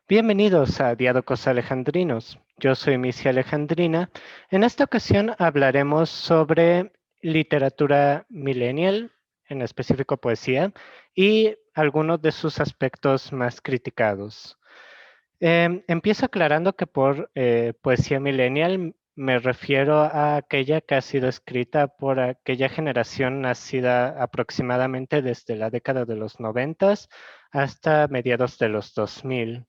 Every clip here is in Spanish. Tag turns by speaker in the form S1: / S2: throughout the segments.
S1: Bienvenidos a Diálogos Alejandrinos. Yo soy Missy Alejandrina. En esta ocasión hablaremos sobre literatura millennial, en específico poesía, y algunos de sus aspectos más criticados. Empiezo aclarando que por poesía millennial me refiero a aquella que ha sido escrita por aquella generación nacida aproximadamente desde la década de los 90 hasta mediados de los 2000.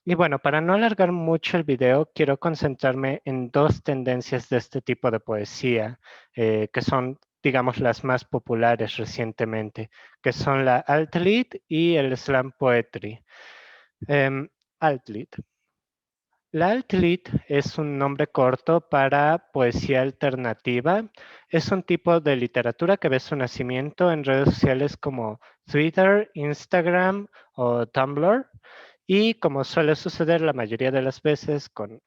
S1: Y bueno, para no alargar mucho el video, quiero concentrarme en dos tendencias de este tipo de poesía, que son, digamos, las más populares recientemente, que son la alt-lit y el slam poetry. Alt-lit. La alt-lit es un nombre corto para poesía alternativa. Es un tipo de literatura que ve su nacimiento en redes sociales como Twitter, Instagram o Tumblr. Y como suele suceder la mayoría de las veces con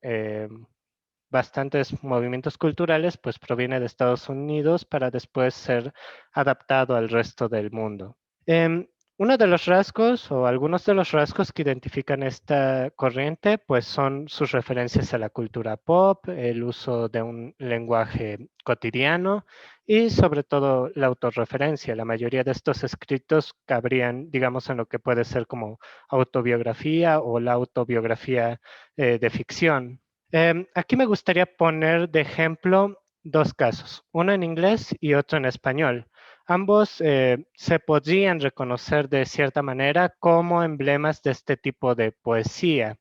S1: bastantes movimientos culturales, pues proviene de Estados Unidos para después ser adaptado al resto del mundo. Em, Uno de los rasgos o algunos de los rasgos que identifican esta corriente pues son sus referencias a la cultura pop, el uso de un lenguaje cotidiano y sobre todo la autorreferencia. La mayoría de estos escritos cabrían, digamos, en lo que puede ser como autobiografía o la autobiografía de ficción. Aquí me gustaría poner de ejemplo dos casos, uno en inglés y otro en español. Ambos se podrían reconocer de cierta manera como emblemas de este tipo de poesía.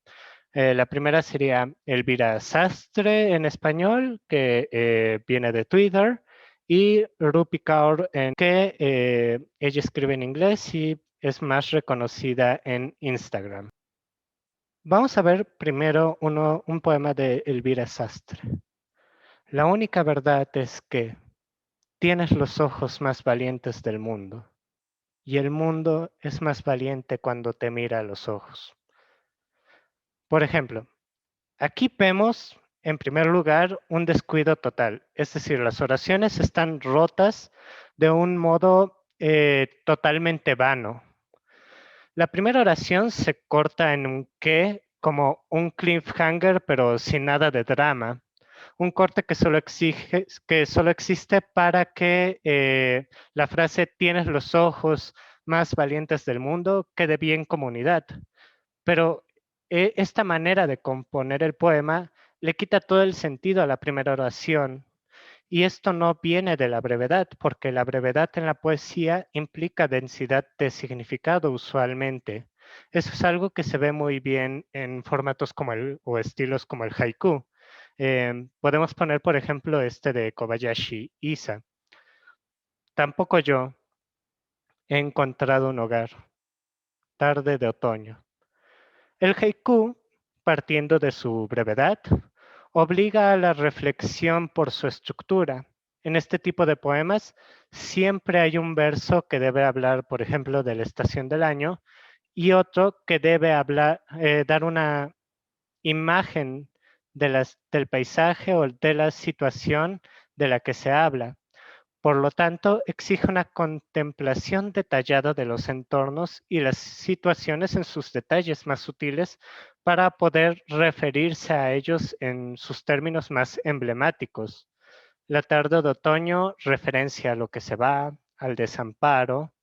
S1: La primera sería Elvira Sastre en español, que viene de Twitter, y Rupi Kaur, que ella escribe en inglés y es más reconocida en Instagram. Vamos a ver primero un poema de Elvira Sastre. La única verdad es que tienes los ojos más valientes del mundo. Y el mundo es más valiente cuando te mira a los ojos. Por ejemplo, aquí vemos, en primer lugar, un descuido total. Es decir, las oraciones están rotas de un modo totalmente vano. La primera oración se corta en un que, como un cliffhanger, pero sin nada de drama. Un corte que solo existe para que la frase tienes los ojos más valientes del mundo quede bien comunidad. Pero esta manera de componer el poema le quita todo el sentido a la primera oración. Y esto no viene de la brevedad, porque la brevedad en la poesía implica densidad de significado usualmente. Eso es algo que se ve muy bien en formatos como o estilos como el haiku. Podemos poner, por ejemplo, este de Kobayashi Isa. Tampoco yo he encontrado un hogar. Tarde de otoño. El haiku, partiendo de su brevedad, obliga a la reflexión por su estructura. En este tipo de poemas siempre hay un verso que debe hablar, por ejemplo, de la estación del año y otro que debe dar una imagen del paisaje o de la situación de la que se habla. Por lo tanto, exige una contemplación detallada de los entornos y las situaciones en sus detalles más sutiles para poder referirse a ellos en sus términos más emblemáticos. La tarde de otoño, referencia a lo que se va, al desamparo,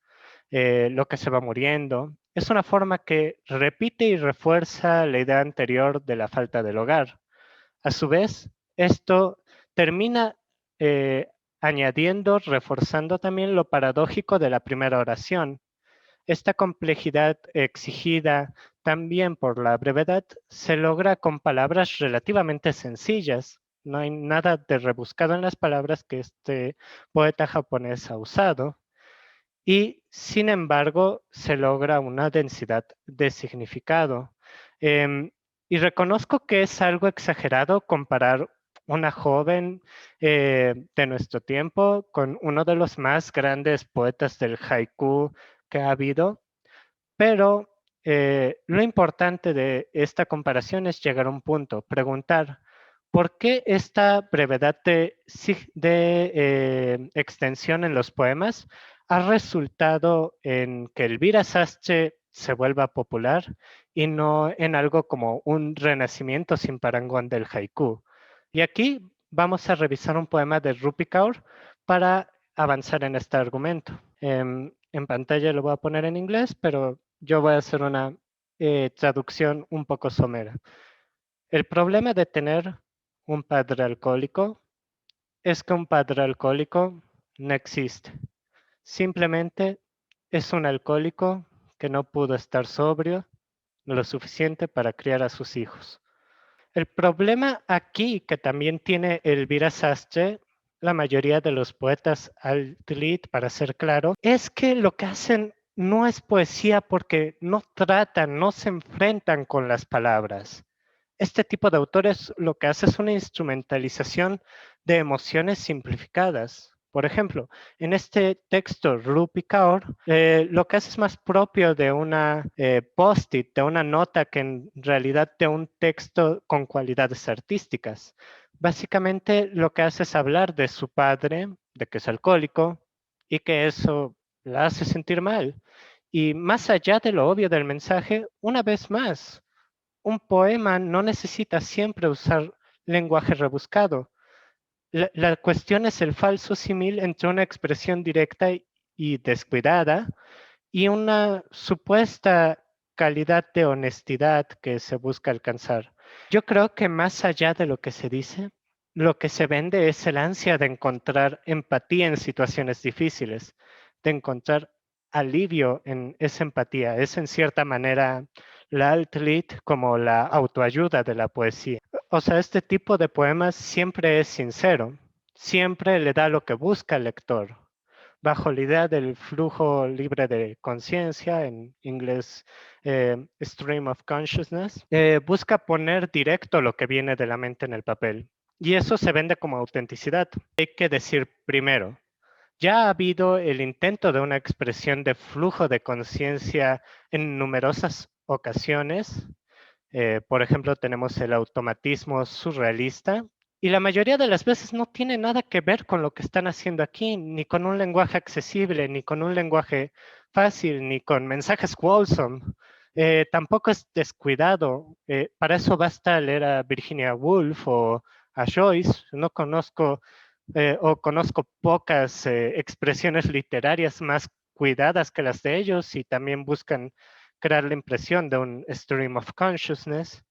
S1: lo que se va muriendo. Es una forma que repite y refuerza la idea anterior de la falta del hogar. A su vez, esto termina eh, añadiendo, reforzando también lo paradójico de la primera oración. Esta complejidad exigida también por la brevedad se logra con palabras relativamente sencillas. No hay nada de rebuscado en las palabras que este poeta japonés ha usado y, sin embargo, se logra una densidad de significado. Em, y reconozco que es algo exagerado comparar una joven de nuestro tiempo con uno de los más grandes poetas del haiku que ha habido, pero lo importante de esta comparación es llegar a un punto, preguntar, ¿por qué esta brevedad de extensión en los poemas ha resultado en que Elvira Sastre se vuelva popular y no en algo como un renacimiento sin parangón del haiku. Y aquí vamos a revisar un poema de Rupi Kaur para avanzar en este argumento. En pantalla lo voy a poner en inglés, pero yo voy a hacer una traducción un poco somera. El problema de tener un padre alcohólico es que un padre alcohólico no existe. Simplemente es un alcohólico que no pudo estar sobrio lo suficiente para criar a sus hijos. El problema aquí que también tiene Elvira Sastre, la mayoría de los poetas alt-lit, para ser claro, es que lo que hacen no es poesía porque no tratan, no se enfrentan con las palabras. Este tipo de autores lo que hace es una instrumentalización de emociones simplificadas. Por ejemplo, en este texto, Rupi Kaur, lo que hace es más propio de una post-it, de una nota que en realidad de un texto con cualidades artísticas. Básicamente lo que hace es hablar de su padre, de que es alcohólico y que eso la hace sentir mal. Y más allá de lo obvio del mensaje, una vez más, un poema no necesita siempre usar lenguaje rebuscado. La cuestión es el falso símil entre una expresión directa y descuidada y una supuesta calidad de honestidad que se busca alcanzar. Yo creo que más allá de lo que se dice, lo que se vende es el ansia de encontrar empatía en situaciones difíciles, de encontrar alivio en esa empatía. Es en cierta manera la alt-lit como la autoayuda de la poesía. O sea, este tipo de poemas siempre es sincero, siempre le da lo que busca el lector bajo la idea del flujo libre de conciencia, en inglés stream of consciousness, busca poner directo lo que viene de la mente en el papel. Y eso se vende como autenticidad. Hay que decir primero, ya ha habido el intento de una expresión de flujo de conciencia en numerosas ocasiones. Por ejemplo, tenemos el automatismo surrealista, y la mayoría de las veces no tiene nada que ver con lo que están haciendo aquí, ni con un lenguaje accesible, ni con un lenguaje fácil, ni con mensajes wholesome. Tampoco es descuidado. Para eso basta leer a Virginia Woolf o a Joyce. No conozco o conozco pocas expresiones literarias más cuidadas que las de ellos y también buscan crear la impresión de un stream of consciousness.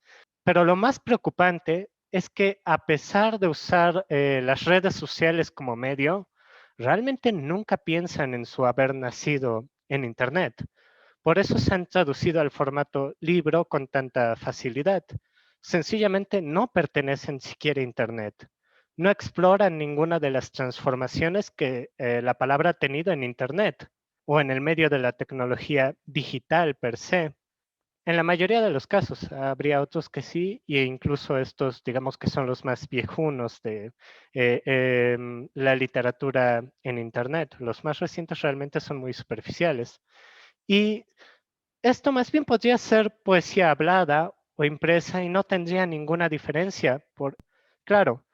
S1: Pero lo más preocupante es que a pesar de usar las redes sociales como medio, realmente nunca piensan en su haber nacido en Internet. Por eso se han traducido al formato libro con tanta facilidad. Sencillamente no pertenecen siquiera a Internet. No exploran ninguna de las transformaciones que la palabra ha tenido en Internet o en el medio de la tecnología digital per se. En la mayoría de los casos, habría otros que sí, e incluso estos, digamos que son los más viejunos de la literatura en Internet. Los más recientes realmente son muy superficiales. Y esto más bien podría ser poesía hablada o impresa y no tendría ninguna diferencia. Claro,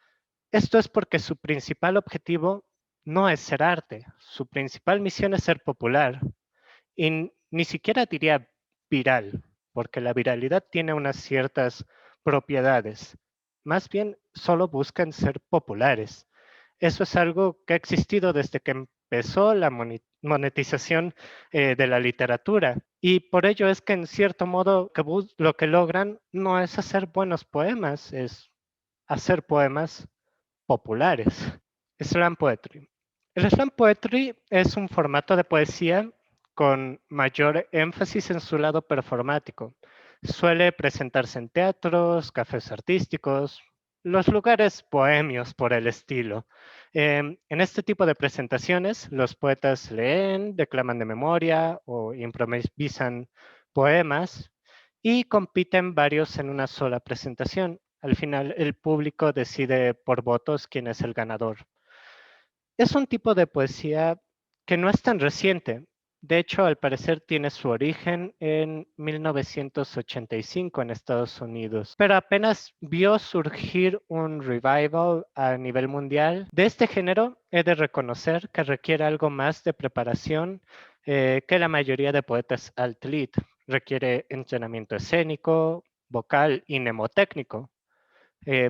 S1: esto es porque su principal objetivo no es ser arte, su principal misión es ser popular. Y ni siquiera diría viral, porque la viralidad tiene unas ciertas propiedades. Más bien, solo buscan ser populares. Eso es algo que ha existido desde que empezó la monetización de la literatura. Y por ello es que en cierto modo lo que logran no es hacer buenos poemas, es hacer poemas populares. Slam Poetry. El Slam Poetry es un formato de poesía con mayor énfasis en su lado performático. Suele presentarse en teatros, cafés artísticos, los lugares bohemios por el estilo. En este tipo de presentaciones, los poetas leen, declaman de memoria o improvisan poemas y compiten varios en una sola presentación. Al final, el público decide por votos quién es el ganador. Es un tipo de poesía que no es tan reciente. De hecho, al parecer tiene su origen en 1985 en Estados Unidos, pero apenas vio surgir un revival a nivel mundial. De este género, he de reconocer que requiere algo más de preparación que la mayoría de poetas alt-lit. requiere entrenamiento escénico, vocal y mnemotécnico.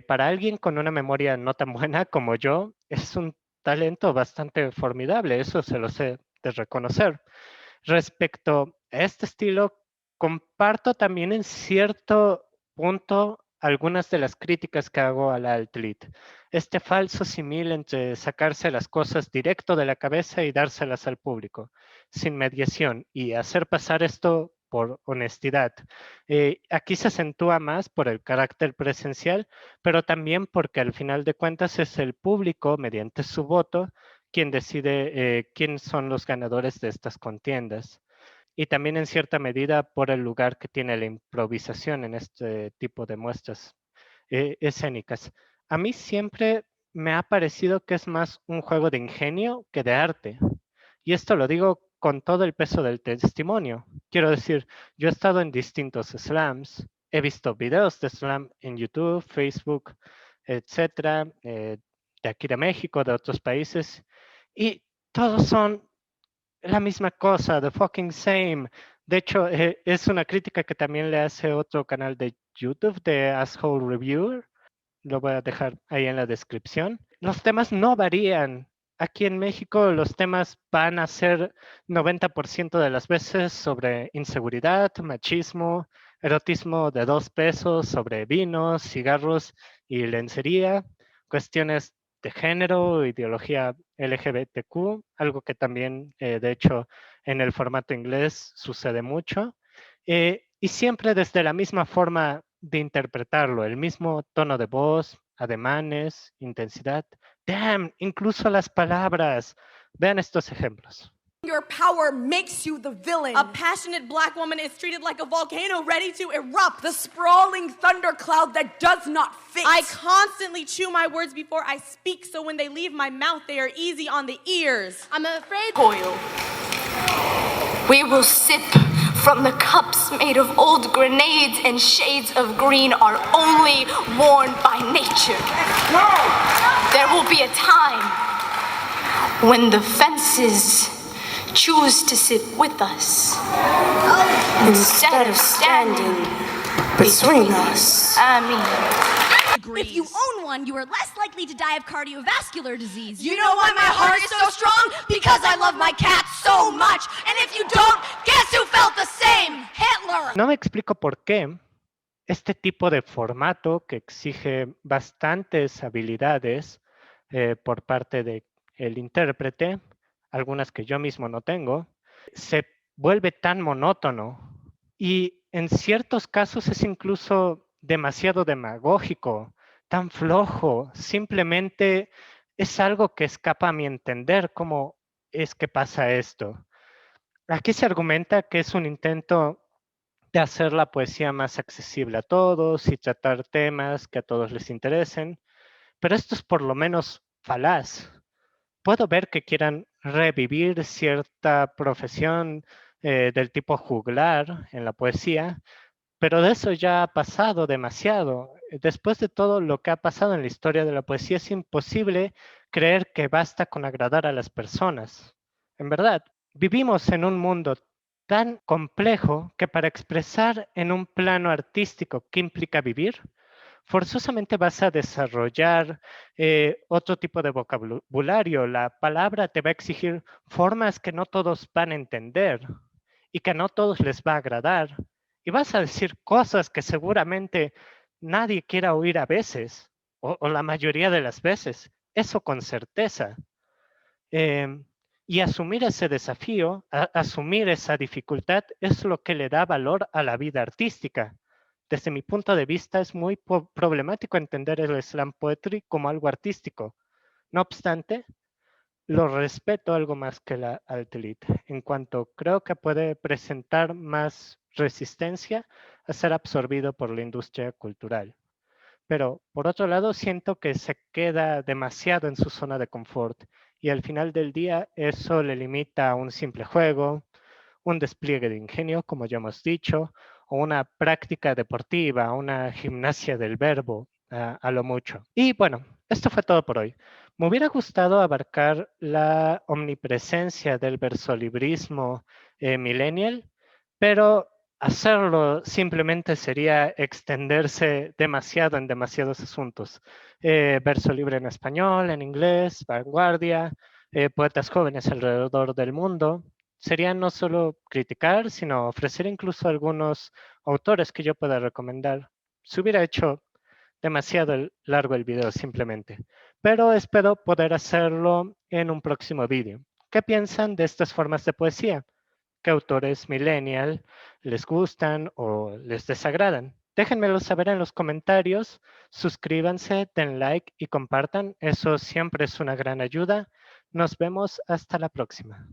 S1: Para alguien con una memoria no tan buena como yo, es un talento bastante formidable, eso se lo sé de reconocer. Respecto a este estilo, comparto también en cierto punto algunas de las críticas que hago a la Alt-Lit. Este falso símil entre sacarse las cosas directo de la cabeza y dárselas al público, sin mediación, y hacer pasar esto por honestidad. Aquí se acentúa más por el carácter presencial, pero también porque al final de cuentas es el público, mediante su voto, quien decide quién son los ganadores de estas contiendas. Y también en cierta medida por el lugar que tiene la improvisación en este tipo de muestras escénicas. A mí siempre me ha parecido que es más un juego de ingenio que de arte. Y esto lo digo con todo el peso del testimonio. Quiero decir, yo he estado en distintos slams, he visto videos de slam en YouTube, Facebook, etcétera, de aquí de México, de otros países, y todos son la misma cosa, the fucking same. De hecho, es una crítica que también le hace otro canal de YouTube de Asshole Reviewer. Lo voy a dejar ahí en la descripción. Los temas no varían. Aquí en México los temas van a ser 90% de las veces sobre inseguridad, machismo, erotismo de 2 pesos, sobre vinos, cigarros y lencería, cuestiones de género, ideología LGBTQ, algo que también, de hecho, en el formato inglés sucede mucho. Y siempre desde la misma forma de interpretarlo, el mismo tono de voz, ademanes, intensidad. Damn, incluso las palabras. Vean estos ejemplos.
S2: Your power makes you the villain. A passionate black woman is treated like a volcano ready to erupt. The sprawling thundercloud that does not fit. I constantly chew my words before I speak, so when they leave my mouth, they are easy on the ears. I'm afraid.
S3: Oil. We will sip from the cups made of old grenades, and shades of green are only worn by nature. There will be a time when the fences choose to sit with us instead of standing between us. I mean,
S4: if you own one, you are less likely to die of cardiovascular disease.
S2: You know why my heart is so strong? Because I love my cat so much. And if you don't, guess who felt the same? Hitler.
S1: No me explico por qué este tipo de formato que exige bastantes habilidades por parte del intérprete, algunas que yo mismo no tengo, se vuelve tan monótono y en ciertos casos es incluso demasiado demagógico, tan flojo, simplemente es algo que escapa a mi entender cómo es que pasa esto. Aquí se argumenta que es un intento de hacer la poesía más accesible a todos y tratar temas que a todos les interesen, pero esto es por lo menos falaz. Puedo ver que quieran revivir cierta profesión del tipo juglar en la poesía, pero de eso ya ha pasado demasiado. Después de todo lo que ha pasado en la historia de la poesía, es imposible creer que basta con agradar a las personas. En verdad, vivimos en un mundo tan complejo que para expresar en un plano artístico qué implica vivir, forzosamente vas a desarrollar otro tipo de vocabulario. La palabra te va a exigir formas que no todos van a entender y que no todos les va a agradar. Y vas a decir cosas que seguramente nadie quiera oír a veces, o la mayoría de las veces. Eso con certeza. Y asumir ese desafío, asumir esa dificultad, es lo que le da valor a la vida artística. Desde mi punto de vista, es muy problemático entender el slam poetry como algo artístico. No obstante, lo respeto algo más que la alt-lit, en cuanto creo que puede presentar más resistencia a ser absorbido por la industria cultural. Pero por otro lado, siento que se queda demasiado en su zona de confort y al final del día eso le limita a un simple juego, un despliegue de ingenio, como ya hemos dicho, o una práctica deportiva, una gimnasia del verbo, a lo mucho. Y bueno, esto fue todo por hoy. Me hubiera gustado abarcar la omnipresencia del versolibrismo millennial, pero hacerlo simplemente sería extenderse demasiado en demasiados asuntos. Verso libre en español, en inglés, vanguardia, poetas jóvenes alrededor del mundo. Sería no solo criticar, sino ofrecer incluso algunos autores que yo pueda recomendar. Se hubiera hecho demasiado largo el video simplemente, pero espero poder hacerlo en un próximo vídeo. ¿Qué piensan de estas formas de poesía? ¿Qué autores millennial les gustan o les desagradan? Déjenmelo saber en los comentarios, suscríbanse, den like y compartan. Eso siempre es una gran ayuda. Nos vemos hasta la próxima.